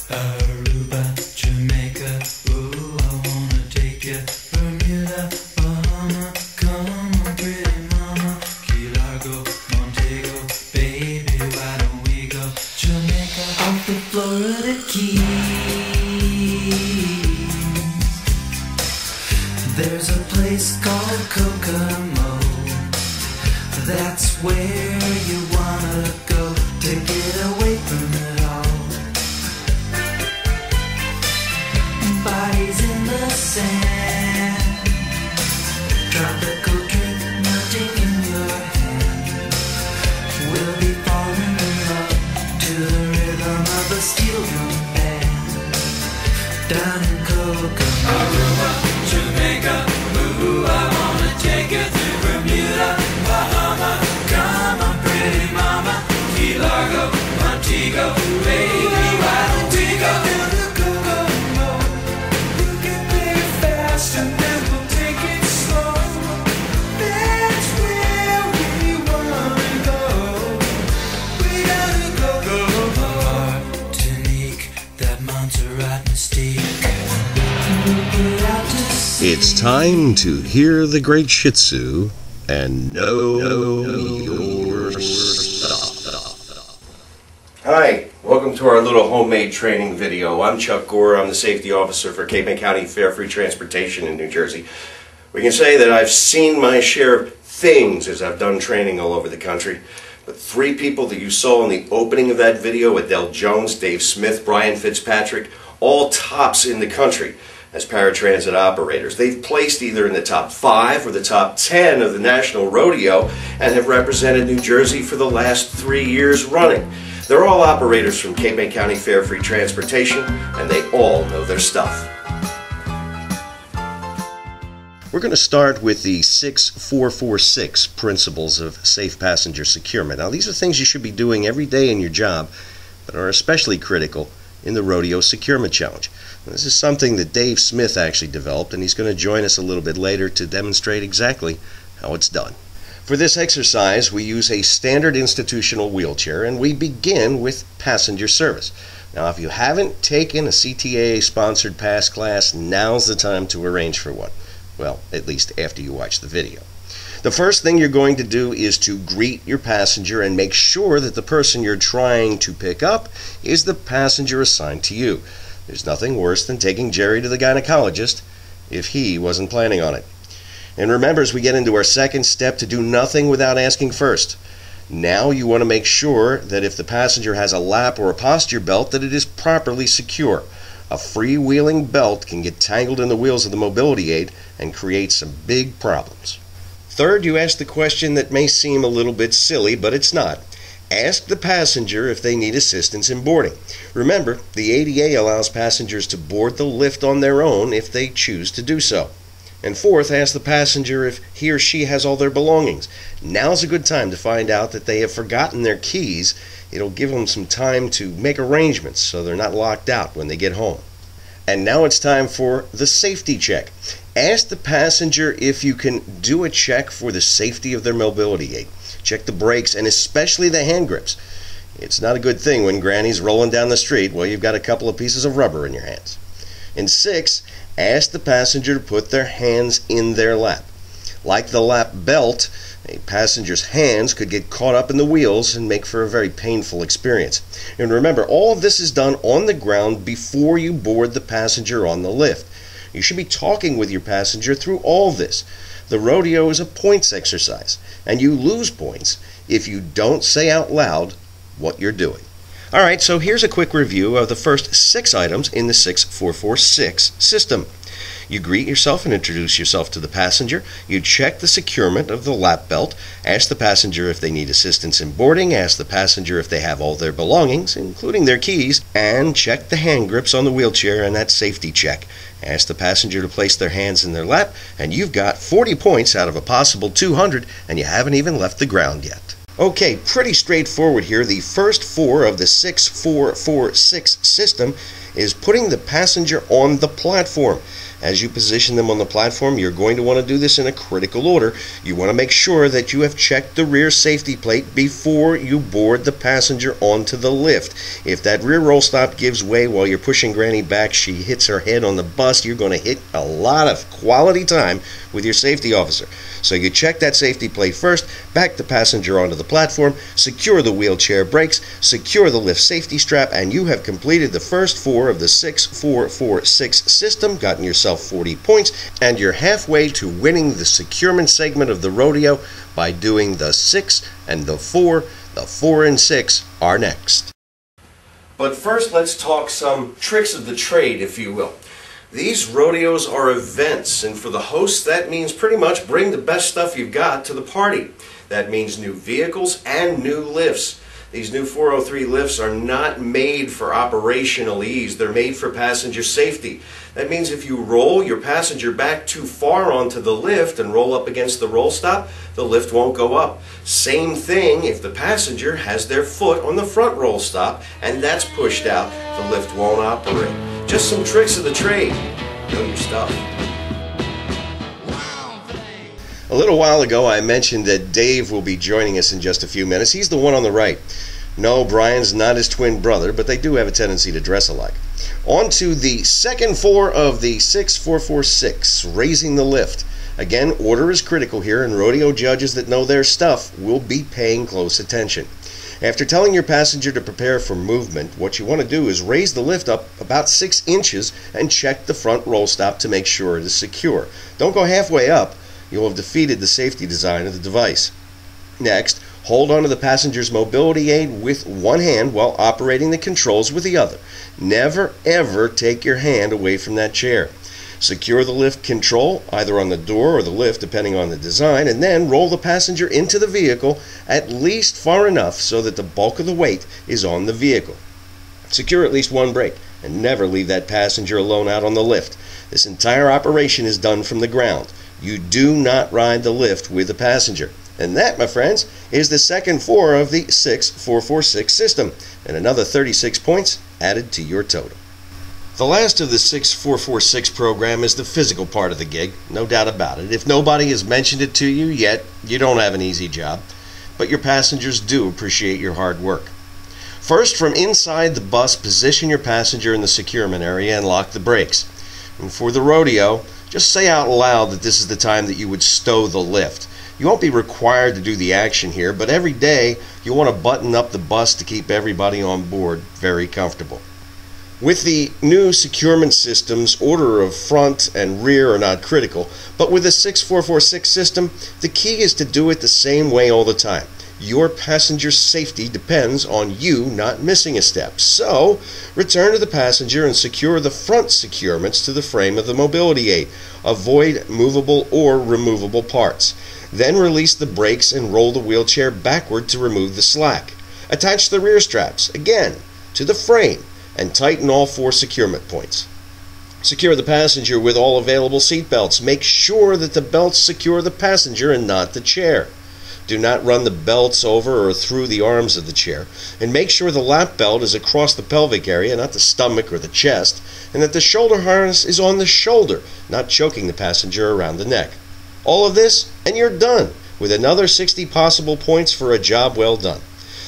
Aruba, Jamaica, ooh, I wanna take ya. Bermuda, Bahama, come on, pretty mama. Key Largo, Montego, baby, why don't we go? Jamaica, off the Florida Keys. There's a place called Kokomo. That's where you wanna go to get away from it all. Bodies in the sand, tropical drink melting in your hand. We'll be falling in love to the rhythm of a steel drum band. Down in Kokomo, Aruba, Jamaica, ooh, I wanna take you to Bermuda, Bahama, come on, pretty mama. Key Largo, Montego, baby, why don't we go to the Kokomo? We'll get there fast and then we'll take it slow. That's where we wanna go. We gotta go. Martinique, that Montserrat mystique. We'll get out to sea. It's time to hear the great Shih Tzu and know your stuff. Hi, welcome to our little homemade training video. I'm Chuck Guhr. I'm the safety officer for Cape May County Fare Free Transportation in New Jersey. We can say that I've seen my share of things as I've done training all over the country. But three people that you saw in the opening of that video, Adele Jones, Dave Smith, Brian Fitzpatrick, all tops in the country as paratransit operators. They've placed either in the top 5 or the top 10 of the National Rodeo and have represented New Jersey for the last 3 years running. They're all operators from Cape May County Fare Free Transportation, and they all know their stuff. We're going to start with the 6446 principles of safe passenger securement. Now, these are things you should be doing every day in your job, but are especially critical in the Roadeo Securement Challenge. This is something that Dave Smith actually developed, and he's going to join us a little bit later to demonstrate exactly how it's done. For this exercise, we use a standard institutional wheelchair, and we begin with passenger service. Now, if you haven't taken a CTAA-sponsored pass class, now's the time to arrange for one. Well, at least after you watch the video. The first thing you're going to do is to greet your passenger and make sure that the person you're trying to pick up is the passenger assigned to you. There's nothing worse than taking Jerry to the gynecologist if he wasn't planning on it. And remember, as we get into our second step, to do nothing without asking first. Now you want to make sure that if the passenger has a lap or a posture belt, that it is properly secure. A freewheeling belt can get tangled in the wheels of the mobility aid and create some big problems. Third, you ask the question that may seem a little bit silly, but it's not. Ask the passenger if they need assistance in boarding. Remember, the ADA allows passengers to board the lift on their own if they choose to do so. And fourth, ask the passenger if he or she has all their belongings. Now's a good time to find out that they have forgotten their keys. It'll give them some time to make arrangements so they're not locked out when they get home. And now it's time for the safety check. Ask the passenger if you can do a check for the safety of their mobility aid. Check the brakes and especially the hand grips. It's not a good thing when Granny's rolling down the street while you've got a couple of pieces of rubber in your hands. And 6, ask the passenger to put their hands in their lap. Like the lap belt, a passenger's hands could get caught up in the wheels and make for a very painful experience. And remember, all of this is done on the ground before you board the passenger on the lift. You should be talking with your passenger through all this. The rodeo is a points exercise, and you lose points if you don't say out loud what you're doing. Alright, so here's a quick review of the first 6 items in the 6446 system. You greet yourself and introduce yourself to the passenger. You check the securement of the lap belt. Ask the passenger if they need assistance in boarding. Ask the passenger if they have all their belongings, including their keys. And check the hand grips on the wheelchair and that safety check. Ask the passenger to place their hands in their lap, and you've got 40 points out of a possible 200, and you haven't even left the ground yet. Okay, pretty straightforward here. The first 4 of the 6446 system is putting the passenger on the platform. As you position them on the platform, you're going to want to do this in a critical order. You want to make sure that you have checked the rear safety plate before you board the passenger onto the lift. If that rear roll stop gives way while you're pushing Granny back, she hits her head on the bus, you're going to hit a lot of quality time with your safety officer. So you check that safety plate first, back the passenger onto the platform, secure the wheelchair brakes, secure the lift safety strap, and you have completed the first 4 of the 6-4-4-6 system, gotten yourself 40 points, and you're halfway to winning the securement segment of the rodeo by doing the 6 and the 4. The 4 and 6 are next. But first, let's talk some tricks of the trade, if you will. These rodeos are events, and for the hosts, that means pretty much bring the best stuff you've got to the party. That means new vehicles and new lifts. These new 403 lifts are not made for operational ease. They're made for passenger safety. That means if you roll your passenger back too far onto the lift and roll up against the roll stop, the lift won't go up. Same thing if the passenger has their foot on the front roll stop and that's pushed out, the lift won't operate. Just some tricks of the trade. Know your stuff. A little while ago I mentioned that Dave will be joining us in just a few minutes. He's the one on the right. No, Brian's not his twin brother, but they do have a tendency to dress alike. On to the second 4 of the 6-4-4-6, raising the lift. Again, order is critical here, and rodeo judges that know their stuff will be paying close attention. After telling your passenger to prepare for movement, what you want to do is raise the lift up about 6 inches and check the front roll stop to make sure it is secure. Don't go halfway up. You'll have defeated the safety design of the device. Next, hold onto the passenger's mobility aid with one hand while operating the controls with the other. Never ever take your hand away from that chair. Secure the lift control either on the door or the lift depending on the design, and then roll the passenger into the vehicle at least far enough so that the bulk of the weight is on the vehicle. Secure at least one brake and never leave that passenger alone out on the lift. This entire operation is done from the ground. You do not ride the lift with the passenger. And that, my friends, is the second 4 of the 6-4-4-6 system, and another 36 points added to your total. The last of the 6-4-4-6 program is the physical part of the gig, no doubt about it. If nobody has mentioned it to you yet, you don't have an easy job, but your passengers do appreciate your hard work. First, from inside the bus, position your passenger in the securement area and lock the brakes. And for the rodeo, just say out loud that this is the time that you would stow the lift. You won't be required to do the action here, but every day you'll want to button up the bus to keep everybody on board very comfortable. With the new securement systems, order of front and rear are not critical, but with the 6-4-4-6 system, the key is to do it the same way all the time. Your passenger's safety depends on you not missing a step. So, return to the passenger and secure the front securements to the frame of the mobility aid. Avoid movable or removable parts. Then release the brakes and roll the wheelchair backward to remove the slack. Attach the rear straps, again, to the frame and tighten all 4 securement points. Secure the passenger with all available seat belts. Make sure that the belts secure the passenger and not the chair. Do not run the belts over or through the arms of the chair, and make sure the lap belt is across the pelvic area, not the stomach or the chest, and that the shoulder harness is on the shoulder, not choking the passenger around the neck. All of this, and you're done, with another 60 possible points for a job well done.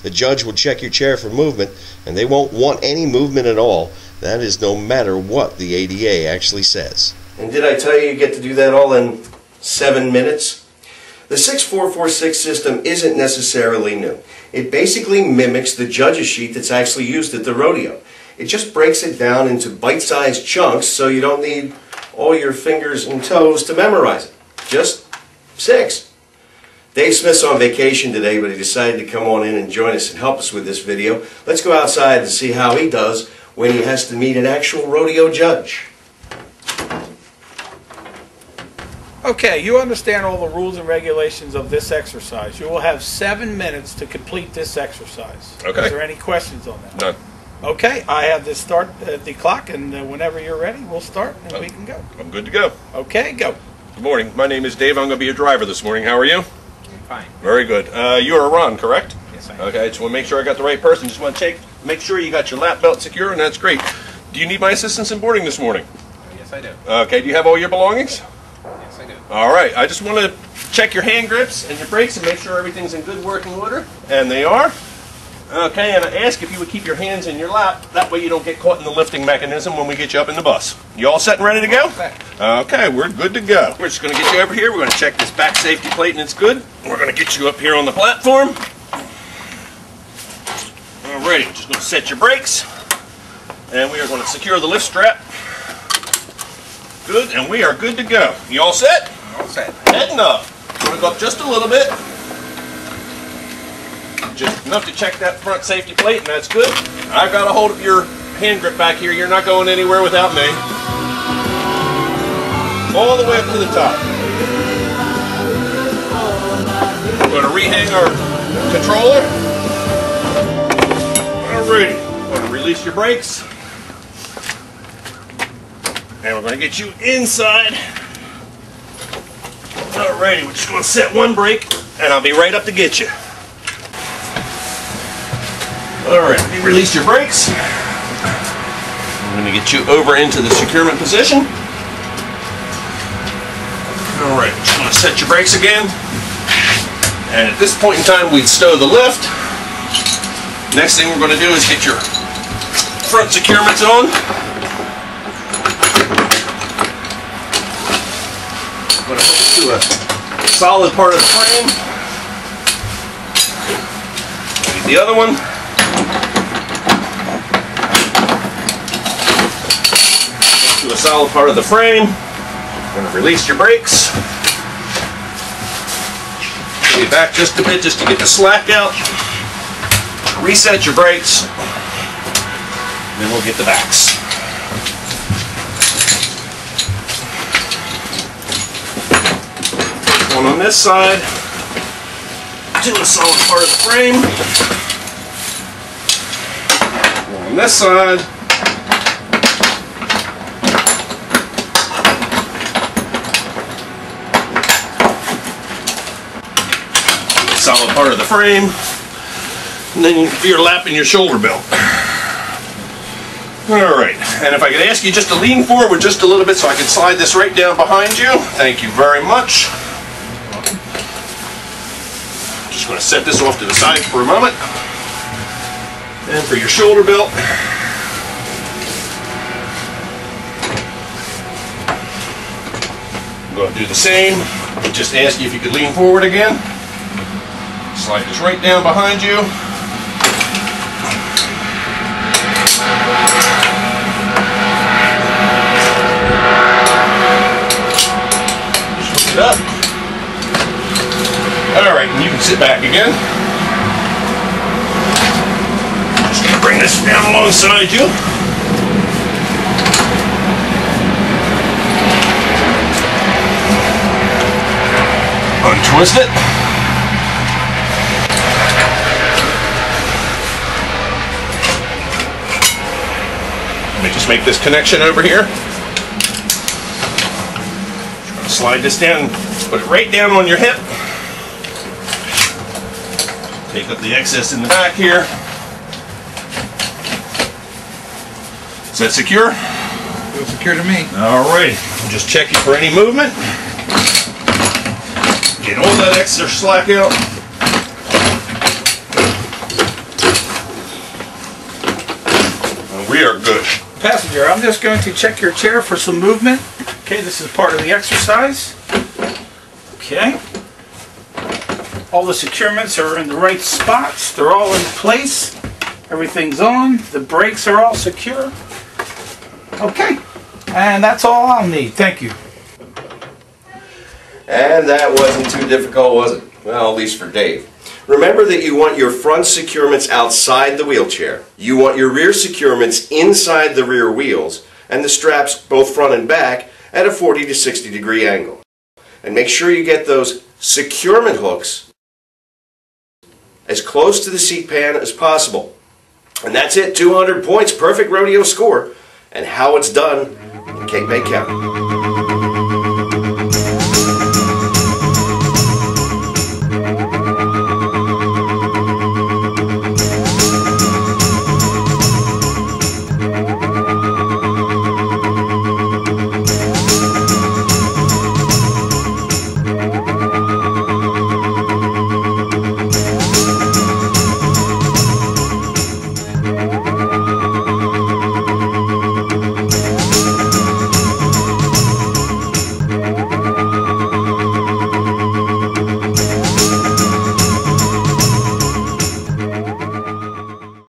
The judge will check your chair for movement, and they won't want any movement at all. That is no matter what the ADA actually says. And did I tell you get to do that all in 7 minutes? The 6-4-4-6 system isn't necessarily new. It basically mimics the judge's sheet that's actually used at the rodeo. It just breaks it down into bite-sized chunks so you don't need all your fingers and toes to memorize it. Just 6. Dave Smith's on vacation today, but he decided to come on in and join us and help us with this video. Let's go outside and see how he does when he has to meet an actual rodeo judge. Okay, you understand all the rules and regulations of this exercise. You will have 7 minutes to complete this exercise. Okay. Is there any questions on that? None. Okay, I have this start at the clock, and whenever you're ready, we'll start and we can go. I'm good to go. Okay, go. Good morning. My name is Dave. I'm going to be your driver this morning. How are you? I'm fine. Very good. You're a Ron, correct? Yes, I am. Okay, just want to make sure I got the right person. Just want to make sure you got your lap belt secure, and that's great. Do you need my assistance in boarding this morning? Yes, Yes, I do. Okay, do you have all your belongings? Yes, I do. All right, I just want to check your hand grips and your brakes and make sure everything's in good working order. And they are. Okay, and I ask if you would keep your hands in your lap. That way you don't get caught in the lifting mechanism when we get you up in the bus. You all set and ready to go? Okay, we're good to go. We're just going to get you over here. We're going to check this back safety plate and it's good. We're going to get you up here on the platform. Alrighty, we're just going to set your brakes. And we are going to secure the lift strap. Good, and we are good to go. You all set? All set. Heading up. We're going to go up just a little bit. Just enough to check that front safety plate, and that's good. I've got a hold of your hand grip back here. You're not going anywhere without me. All the way up to the top. We're going to rehang our controller. Alrighty. We're going to release your brakes. And we're going to get you inside. Alrighty, we're just going to set one brake, and I'll be right up to get you. Alright, you release your brakes. I'm going to get you over into the securement position. Alright, just going to set your brakes again. And at this point in time, we'd stow the lift. Next thing we're going to do is get your front securements on. I'm going to put it to a solid part of the frame. Get the other one. To a solid part of the frame. I'm going to release your brakes. Pull you back just a bit just to get the slack out. Reset your brakes. Then we'll get the backs. One on this side. To a solid part of the frame. One on this side. Solid part of the frame, and then you're lapping your shoulder belt. Alright, and if I could ask you just to lean forward just a little bit so I can slide this right down behind you. Thank you very much. Just going to set this off to the side for a moment. And for your shoulder belt, I'm going to do the same. Just ask you if you could lean forward again. Slide this right down behind you. Just hook it up. Alright, and you can sit back again. Just going to bring this down alongside you. Untwist it. Let me just make this connection over here. Slide this down, put it right down on your hip. Take up the excess in the back here. Is that secure? Feels secure to me. Alright, just checking for any movement. Get all that extra slack out. And we are good. Passenger, I'm just going to check your chair for some movement. Okay, this is part of the exercise. Okay. All the securements are in the right spots. They're all in place. Everything's on. The brakes are all secure. Okay. And that's all I'll need. Thank you. And that wasn't too difficult, was it? Well, at least for Dave. Remember that you want your front securements outside the wheelchair. You want your rear securements inside the rear wheels, and the straps, both front and back, at a 40 to 60 degree angle. And make sure you get those securement hooks as close to the seat pan as possible. And that's it, 200 points, perfect rodeo score, and how it's done in Cape May County.